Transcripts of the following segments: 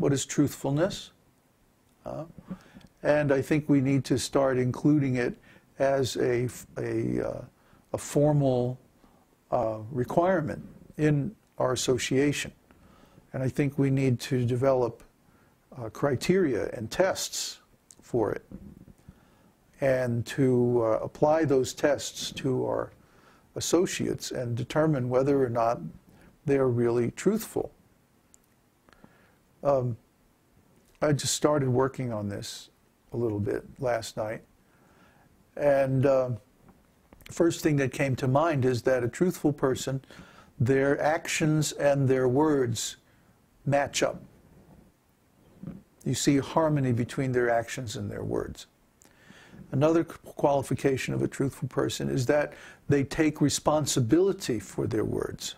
what is truthfulness? And I think we need to start including it as a formal requirement in our association. And I think we need to develop criteria and tests for it, and to apply those tests to our associates and determine whether or not they are really truthful. I just started working on this a little bit last night, and first thing that came to mind is that a truthful person, their actions and their words match up. You see harmony between their actions and their words. Another qualification of a truthful person is that they take responsibility for their words.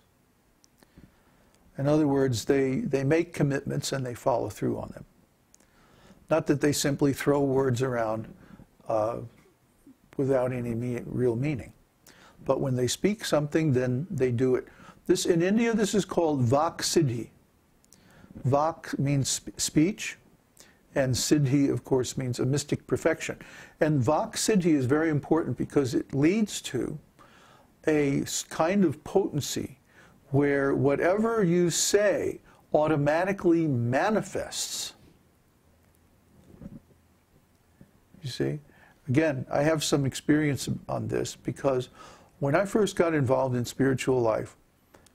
In other words, they make commitments and they follow through on them. Not that they simply throw words around without any real meaning. But when they speak something, then they do it. In India, this is called Vak Siddhi. Vak means speech, and Siddhi, of course, means a mystic perfection. And Vak Siddhi is very important because it leads to a kind of potency where whatever you say automatically manifests. You see? Again, I have some experience on this because when I first got involved in spiritual life,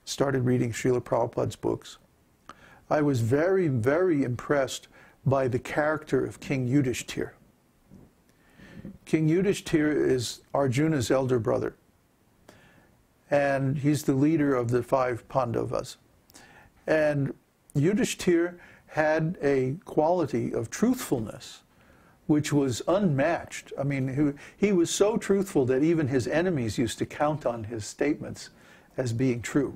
started reading Srila Prabhupada's books, I was very, very impressed by the character of King Yudhishthira. King Yudhishthira is Arjuna's elder brother, and he's the leader of the 5 Pandavas. And Yudhishthira had a quality of truthfulness which was unmatched. I mean, he was so truthful that even his enemies used to count on his statements as being true.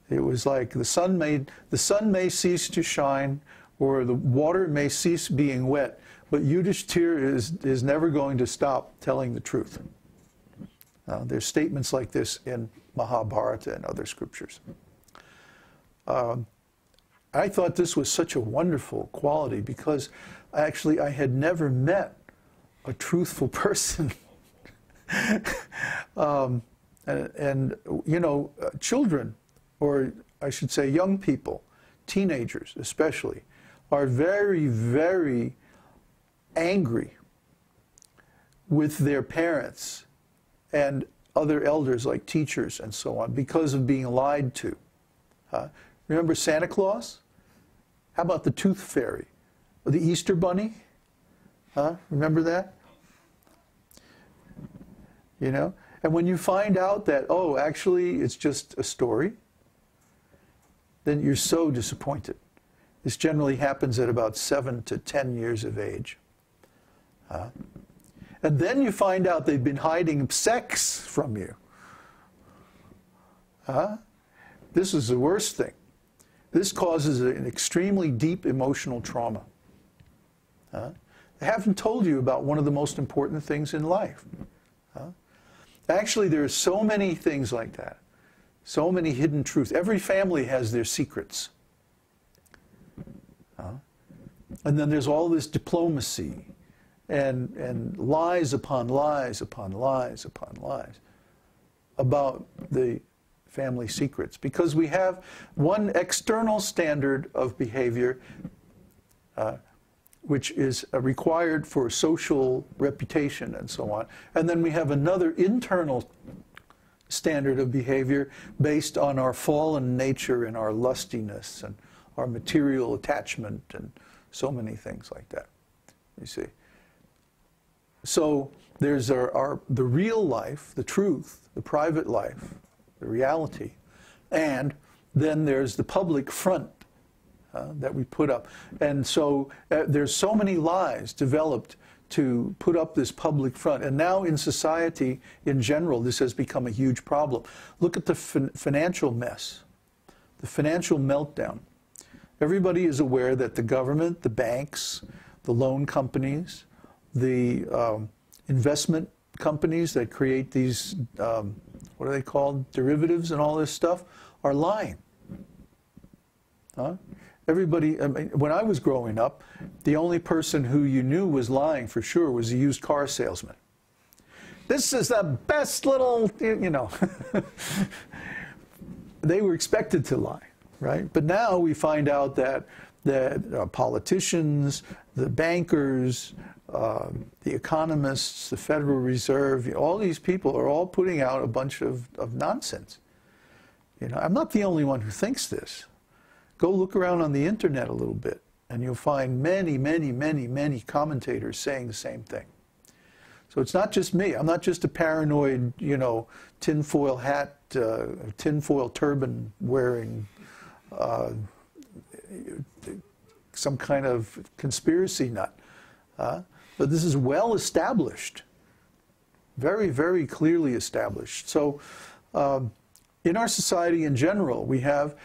It was like the sun may cease to shine, or the water may cease being wet, but Yudhishthira is never going to stop telling the truth. There's statements like this in Mahabharata and other scriptures. I thought this was such a wonderful quality because actually I had never met a truthful person. And you know, children, or I should say young people, teenagers especially, are very, very angry with their parents and other elders like teachers and so on because of being lied to. Remember Santa Claus? How about the Tooth Fairy? Or the Easter Bunny? Remember that? You know? And when you find out that, oh, actually it's just a story, then you're so disappointed. This generally happens at about 7 to 10 years of age. And then you find out they've been hiding sex from you. This is the worst thing. This causes an extremely deep emotional trauma. They haven't told you about one of the most important things in life. Actually, there are so many things like that. So many hidden truths. Every family has their secrets. And then there's all this diplomacy and lies upon lies upon lies upon lies about the family secrets. Because we have one external standard of behavior which is required for social reputation and so on. And then we have another internal standard of behavior based on our fallen nature and our lustiness and our material attachment and so many things like that, you see. So there's the real life, the truth, the private life, the reality, and then there's the public front that we put up. And so there's so many lies developed to put up this public front. And now in society in general, this has become a huge problem. Look at the financial mess, the financial meltdown. Everybody is aware that the government, the banks, the loan companies, the investment companies that create these, what are they called, derivatives and all this stuff, are lying. Everybody, I mean, when I was growing up, the only person who you knew was lying for sure was a used car salesman. This is the best little, you know. They were expected to lie, right? But now we find out that politicians, the bankers, the economists, the Federal Reserve, all these people are all putting out a bunch of nonsense. You know, I'm not the only one who thinks this. Go look around on the internet a little bit, and you'll find many, many, many, many commentators saying the same thing. So it's not just me. I'm not just a paranoid, you know, tinfoil hat, tinfoil turban wearing, some kind of conspiracy nut. But this is well established, very, very clearly established. So in our society in general, we have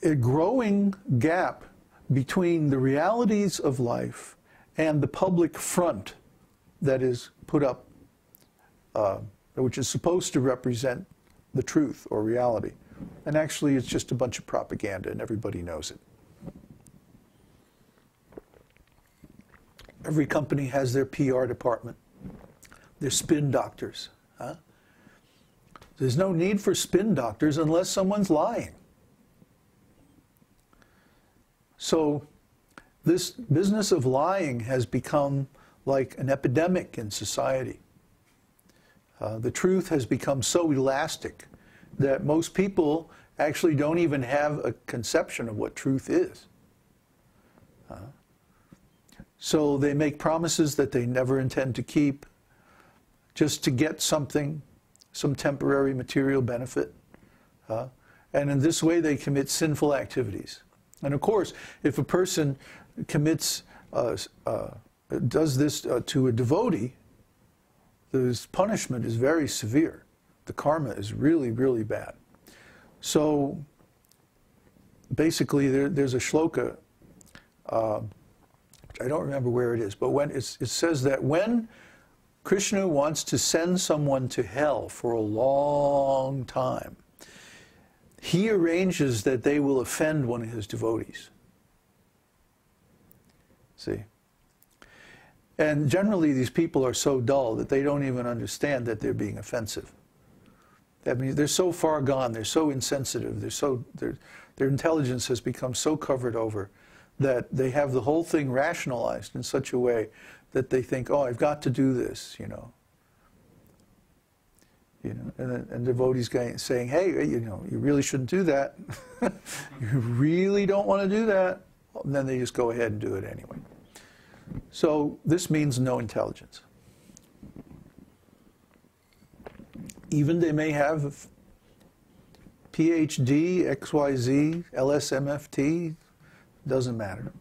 a growing gap between the realities of life and the public front that is put up, which is supposed to represent the truth or reality. And actually, it's just a bunch of propaganda, and everybody knows it. Every company has their PR department. They're spin doctors. There's no need for spin doctors unless someone's lying. So this business of lying has become like an epidemic in society. The truth has become so elastic that most people actually don't even have a conception of what truth is. So they make promises that they never intend to keep just to get something, some temporary material benefit. And in this way they commit sinful activities. And of course, if a person commits, does this to a devotee, the punishment is very severe. The karma is really, really bad. So basically there's a shloka, I don't remember where it is, but when it says that when Krishna wants to send someone to hell for a long time, he arranges that they will offend one of his devotees. See? And generally these people are so dull that they don't even understand that they're being offensive. I mean, they're so far gone, they're so insensitive, their intelligence has become so covered over that they have the whole thing rationalized in such a way that they think, oh, I've got to do this, you know. And devotees saying, hey, you know, you really shouldn't do that. You really don't want to do that. And then they just go ahead and do it anyway. So this means no intelligence. Even they may have PhD, XYZ, LSMFT, doesn't matter.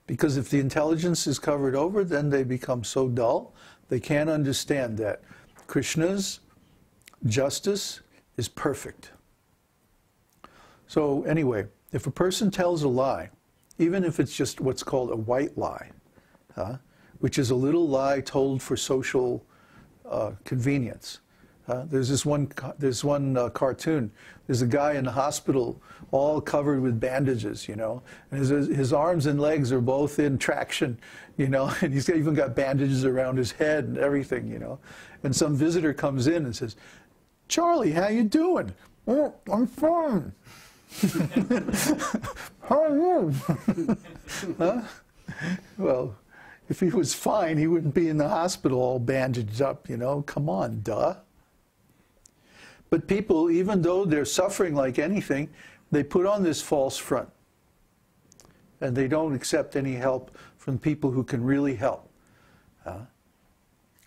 Because if the intelligence is covered over, then they become so dull, they can't understand that Krishna's justice is perfect. So anyway, if a person tells a lie, even if it's just what's called a white lie, which is a little lie told for social convenience. There's this one cartoon. There's a guy in the hospital all covered with bandages, you know, and his arms and legs are both in traction, you know, and he's even got bandages around his head and everything, you know. And some visitor comes in and says, "Charlie, how you doing?" "Oh, I'm fine." "How are you?" Well, if he was fine, he wouldn't be in the hospital all bandaged up, you know. Come on, duh. But people, even though they're suffering like anything, they put on this false front. And they don't accept any help from people who can really help.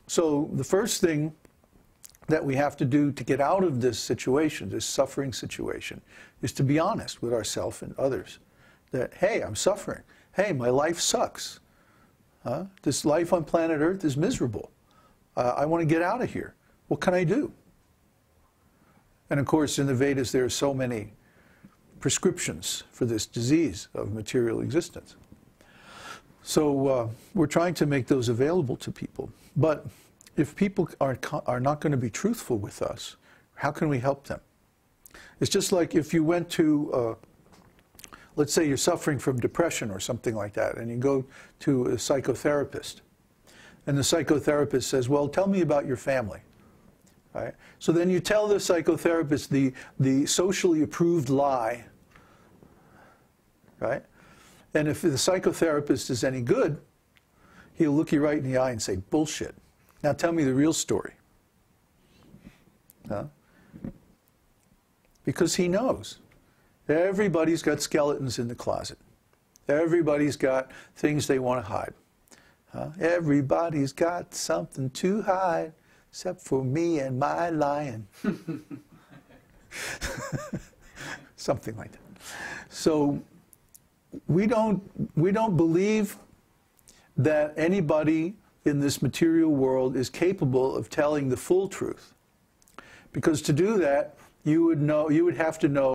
So the first thing that we have to do to get out of this situation, this suffering situation, is to be honest with ourselves and others. That, hey, I'm suffering. Hey, my life sucks. This life on planet Earth is miserable. I want to get out of here. What can I do? And of course, in the Vedas, there are so many prescriptions for this disease of material existence. So we're trying to make those available to people. But if people are not going to be truthful with us, how can we help them? It's just like if you went to let's say you're suffering from depression or something like that, and you go to a psychotherapist. And the psychotherapist says, well, tell me about your family. Right? So then you tell the psychotherapist the socially approved lie. Right? And if the psychotherapist is any good, he'll look you right in the eye and say, bullshit. Now tell me the real story. Huh? Because he knows. Everybody's got skeletons in the closet. Everybody's got things they want to hide. Everybody's got something to hide, except for me and my lion. Something like that. So we don't believe that anybody in this material world is capable of telling the full truth. Because to do that, you would have to know